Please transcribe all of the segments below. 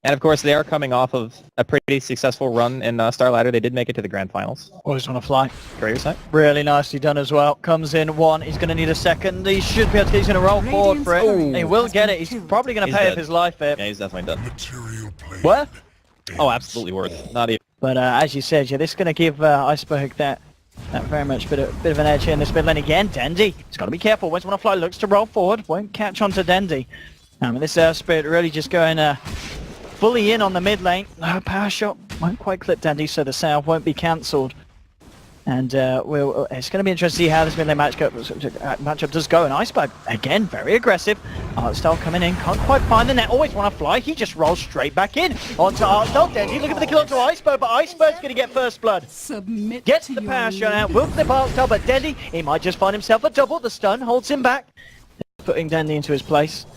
And of course, they are coming off of a pretty successful run in Star Ladder. They did make it to the grand finals. Always want to fly. Great side. Really nicely done as well. Comes in one. He's going to need a second. He should be able to. He's going to roll forward for it. Ooh. He will get it. He's probably going to pay up his life here. Yeah, he's definitely done. What? Oh, absolutely worth. Not even. But as you said, yeah, this is going to give Iceberg that very much bit of an edge here in this mid lane again. Dendy, he's got to be careful. Once Wanna Fly looks to roll forward, won't catch onto Dendy. This Spirit really just going fully in on the mid lane. No power shot, won't quite clip Dendy, so the sale won't be cancelled. And it's going to be interesting to see how this mid lane matchup does go. And Iceberg, again, very aggressive. Artstyle coming in, can't quite find the net. Always Wanna Fly, he just rolls straight back in onto Artstyle. Dendy looking for the kill onto Iceberg, but Iceberg's going to get first blood. Gets the power shot out, will flip Artstyle, but Dendy, he might just find himself a double. The stun holds him back, putting Dendy into his place.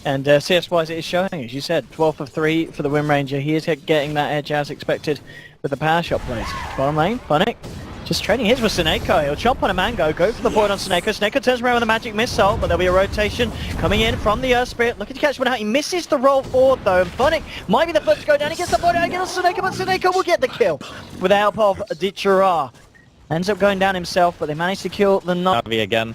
And CS-wise, it is showing, as you said, 12 of 3 for the Wind Ranger. He is getting that edge as expected with the power shot plays. Bottom lane, Funnick. Just trading his with Seneko. He'll chomp on a Mango, go for the void on Seneko. Seneko turns around with a magic missile, but there'll be a rotation coming in from the Earth Spirit. Looking to catch one out. He misses the roll forward though, and Funnick might be the first to go down. He gets the void out again on Seneko, but Seneko will get the kill with the help of Dichara. Ends up going down himself, but they managed to kill the NaVi again.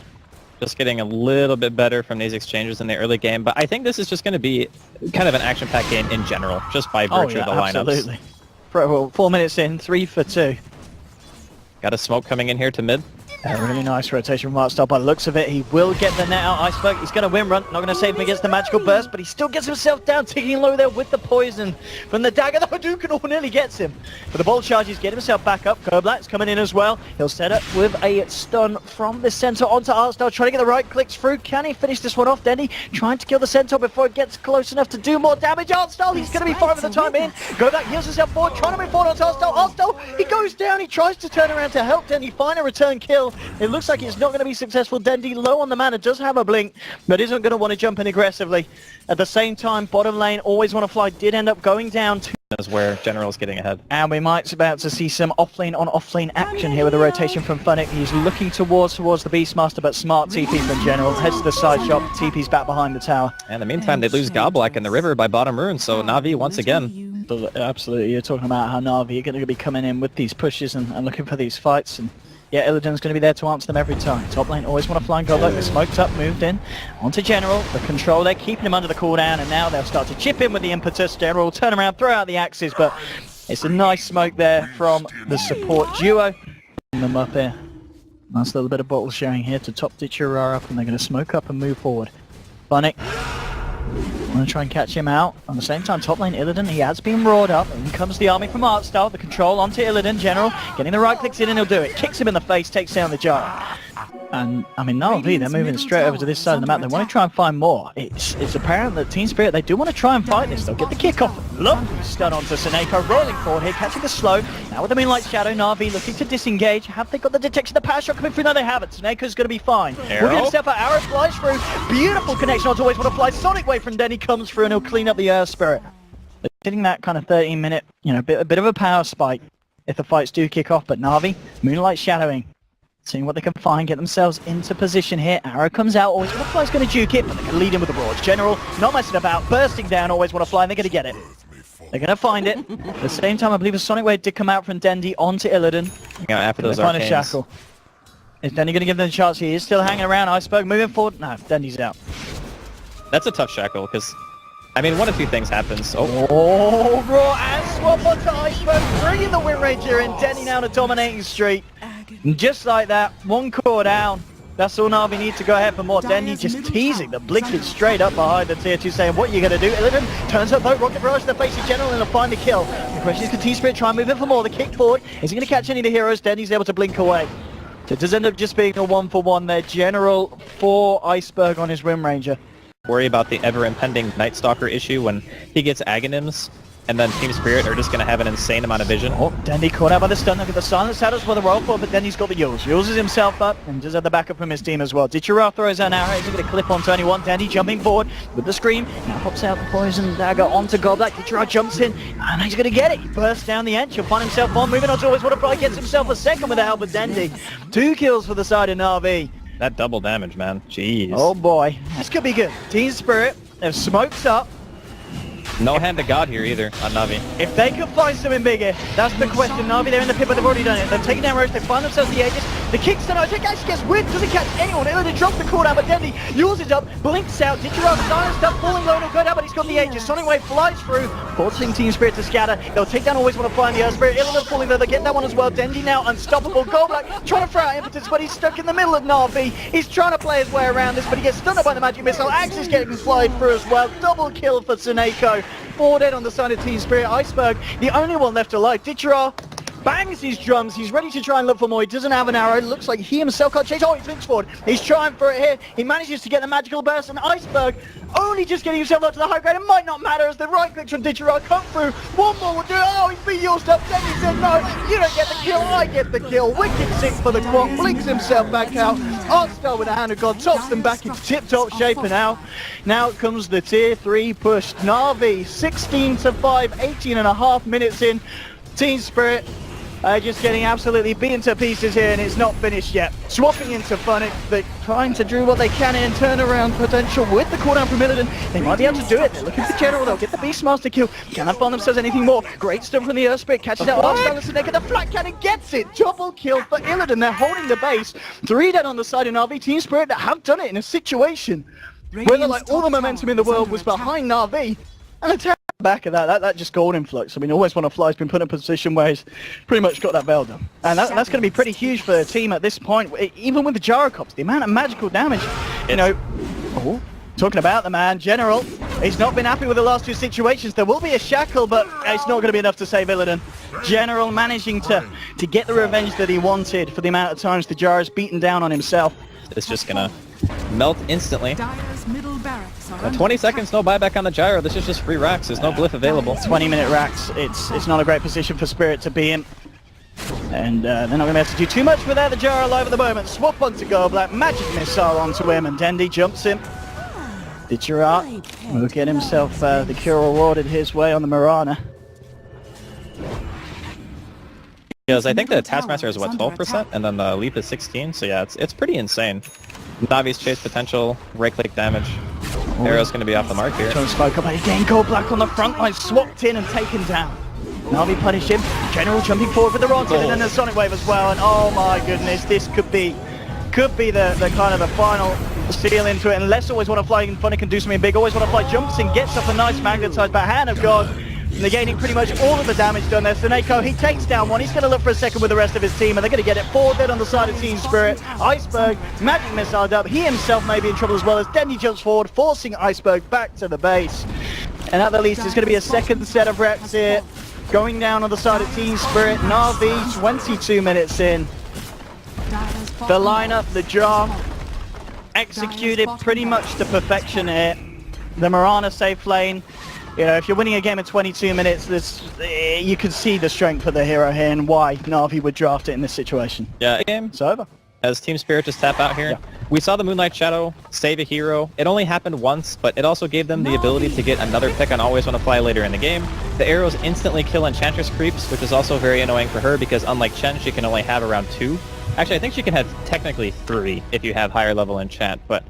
Just getting a little bit better from these exchanges in the early game, but I think this is just going to be kind of an action-packed game in general, just by virtue of the lineups. Absolutely. Well, 4 minutes in, 3 for 2. Got a smoke coming in here to mid. A really nice rotation from Artstyle. By the looks of it, he will get the net out. Iceberg, he's going to win run. Not going to save him against the magical burst, but he still gets himself down, ticking low there with the poison from the dagger. The Hadouken nearly gets him. But the bolt charges get himself back up. Goblat's coming in as well. He'll set up with a stun from the center onto Artstyle, trying to get the right clicks through. Can he finish this one off? Denny trying to kill the centaur before it gets close enough to do more damage. Artstyle, he's going to be fine for the time in. Goblat heals himself forward, trying to move forward onto Artstyle. Artstyle, he goes down. He tries to turn around to help Denny find a return kill. It looks like it's not going to be successful. Dendy low on the mana, does have a blink, but isn't going to want to jump in aggressively. At the same time, bottom lane, Always Wanna Fly did end up going down to... Is where General's getting ahead. And we might be about to see some offlane on offlane action here with a rotation from Funnick. He's looking towards the Beastmaster, but smart TP from General. Heads to the side shop, TP's back behind the tower. And in the meantime, they lose Goblak in the river by bottom rune, so NaVi once again. Absolutely, you're talking about how NaVi are going to be coming in with these pushes and looking for these fights. And yeah, Illidan's going to be there to answer them every time. Top lane, Always Wanna Fly and Goblet. They're smoked up, moved in. Onto General, the control there, keeping him under the cooldown, and now they'll start to chip in with the impetus. General will turn around, throw out the axes, but it's a nice smoke there from the support duo. Them up here. Nice little bit of bottle sharing here to top Dichara up, and they're going to smoke up and move forward. Funnick. I'm going to try and catch him out. At the same time, top lane Illidan, he has been roared up. In comes the army from Artstyle. The control onto Illidan. General getting the right clicks in and he'll do it. Kicks him in the face, takes down the giant. And, I mean, NaVi, they're moving straight over to this side of the map. They want to try and find more. It's apparent that Team Spirit, they do want to try and fight this. They'll get the kickoff. Lovely stun onto Seneko, rolling forward here, catching the slow. Now with the Moonlight Shadow, NaVi looking to disengage. Have they got the detection? The power shot coming through? No, they haven't. Seneko's going to be fine. We'll get himself an arrow flies through. Beautiful connection onto Always Wanna Fly. Sonic Wave from Denny comes through and he'll clean up the Earth Spirit. They're getting that kind of 13-minute, a bit of a power spike if the fights do kick off. But NaVi, Moonlight Shadowing. Seeing what they can find, get themselves into position here. Arrow comes out, Always Wanna Fly's going to juke it, but they can lead in with the Broads. General, not messing about, bursting down, Always Wanna Fly, and they're going to get it. They're going to find it. At the same time, I believe a Sonic Wave did come out from Dendy onto Illidan. Yeah, after those arcanes. Find a shackle. Is Dendy going to give them a chance? He is still hanging around. Iceberg moving forward. No, Dendy's out. That's a tough shackle, because, I mean, one of two things happens. Oh, raw and swap onto Iceberg, bringing the Wind Ranger in. Dendy now on a dominating streak. And just like that, one core down. That's all NaVi need to go ahead for more. Dendy just teasing the blinking straight up behind the tier 2, saying, what are you going to do? Illidan turns up though, rocket barrage to the face of General, and he'll find the kill. The question is, can Team Spirit try and move in for more? The kick forward, is he going to catch any of the heroes? Dendy's able to blink away. So it does end up just being a 1-for-1 there. General for Iceberg on his Wind Ranger. Worry about the ever-impending Night Stalker issue when he gets Aghanims, and then Team Spirit are just going to have an insane amount of vision. Oh, Dendy caught out by the stun. Look at the silence shadows for the roll for, but then he's got the Yules. Yules himself up and does have the backup from his team as well. Dichara throws an arrow. He's going to clip onto anyone. Dendy jumping forward with the scream. Now pops out the poison dagger onto Goblet. Dichara jumps in and he's going to get it. He bursts down the edge. He'll find himself on. Moving on to Always Wanna Fly. Gets himself a second with the help of Dendy. 2 kills for the side of NaVi. That double damage, man. Jeez. Oh boy. This could be good. Team Spirit, they've smoked up. No hand to God here either on Navi. If they could find something bigger, that's the question. Navi, they're in the pit, but they've already done it. They've taken down Roche, they find themselves the Aegis. The kickstone, I think actually gets whipped, doesn't catch anyone. Illidan drops the cooldown, but Dendi uses up, blinks out. Ditcherov silenced up, falling low, no go down, but he's got the Aegis. Sonic Wave flies through, forcing Team Spirit to scatter. They'll take down Always Want to Fly in the Earth Spirit. Illidan falling low, they get that one as well. Dendi now unstoppable. Golblack trying to throw out impetus, but he's stuck in the middle of Navi. He's trying to play his way around this, but he gets stunned up by the magic missile. Axe is getting flied through as well. Double kill for Seneko. 4 dead on the side of Team Spirit. Iceberg, the only one left alive. Ditcherov bangs his drums. He's ready to try and look for more. He doesn't have an arrow. It looks like he himself can't chase. Oh, he flinks forward. He's trying for it here. He manages to get the magical burst, and Iceberg only just getting himself up to the high ground. It might not matter as the right clicks from Ditcherov come through. One more will do it. Oh, he's been used up. Then he said, no, you don't get the kill. I get the kill. Wicked 6 for the quad. Blinks himself back out. Artstar with a hand of God tops them back into tip-top shape, and now comes the tier 3 push. Navi 16-5, 18.5 minutes in. Team Spirit just getting absolutely beaten to pieces here, and it's not finished yet. Swapping into Funnick, they're trying to do what they can and turn around potential with the cooldown from Illidan. They might be able to do it. They're looking for General. They'll get the Beastmaster kill. Cannot find themselves anything more. Great stuff from the Earth Spirit. Catches out Archstar and Seneka. The flat cannon gets it. Double kill for Illidan. They're holding the base. 3 dead on the side of Navi. Team Spirit that have done it in a situation where like all the momentum in the world was behind Navi. And attack back of that just golden flux. I mean, Always Want to Fly's been put in a position where he's pretty much got that veil done. And that's going to be pretty huge for the team at this point. Even with the Gyrocops, the amount of magical damage, you know. Oh, talking about the man, General. He's not been happy with the last 2 situations. There will be a shackle, but it's not going to be enough to save Illidan. General managing to get the revenge that he wanted for the amount of times the Gyro's beaten down on himself. It's just going to melt instantly. Dire's middle barracks are 20 seconds, no buyback on the gyro. This is just free racks. There's no glyph available. 20-minute racks. It's not a great position for Spirit to be in. And they're not going to be able to do too much without the gyro alive at the moment. Swap onto Golblack. Magic missile onto him, and Dendi jumps him. Ditcherov will get himself the cure awarded his way on the Mirana. Because I think the Taskmaster is what, 12%, and then the Leap is 16. So yeah, it's pretty insane. Navi's chase potential, right-click damage. Arrow's going to be off the mark here. Trying to smoke up again. Golblack on the front line, swapped in and taken down. Navi punished him. General jumping forward with the rods and then the Sonic Wave as well. And oh my goodness, this could be the kind of the final seal into it. Unless Always Want to Fly and Funny can do something big. Always Want to Fly jumps in, gets up a nice magnetized back hand of God. Negating pretty much all of the damage done there. Seneko, he takes down one. He's going to look for a second with the rest of his team, and they're going to get it. 4 dead on the side of Team Spirit. Iceberg, magic missile up. He himself may be in trouble as well as Dendi jumps forward, forcing Iceberg back to the base. And at the least, there's going to be a second set of reps here. Going down on the side of Team Spirit. NaVi, 22 minutes in. The lineup, the job, executed pretty much to perfection here. The Mirana safe lane. You know, if you're winning a game in 22 minutes, you can see the strength of the hero here and why Navi would draft it in this situation. Yeah, game. It's over. As Team Spirit just tap out here. Yeah. We saw the Moonlight Shadow save a hero. It only happened once, but it also gave them the ability to get another pick on Always Want to Fly later in the game. The arrows instantly kill Enchantress creeps, which is also very annoying for her because unlike Chen, she can only have around 2. Actually, I think she can have technically 3 if you have higher level enchant, but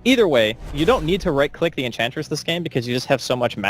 either way, you don't need to right-click the Enchantress this game because you just have so much magic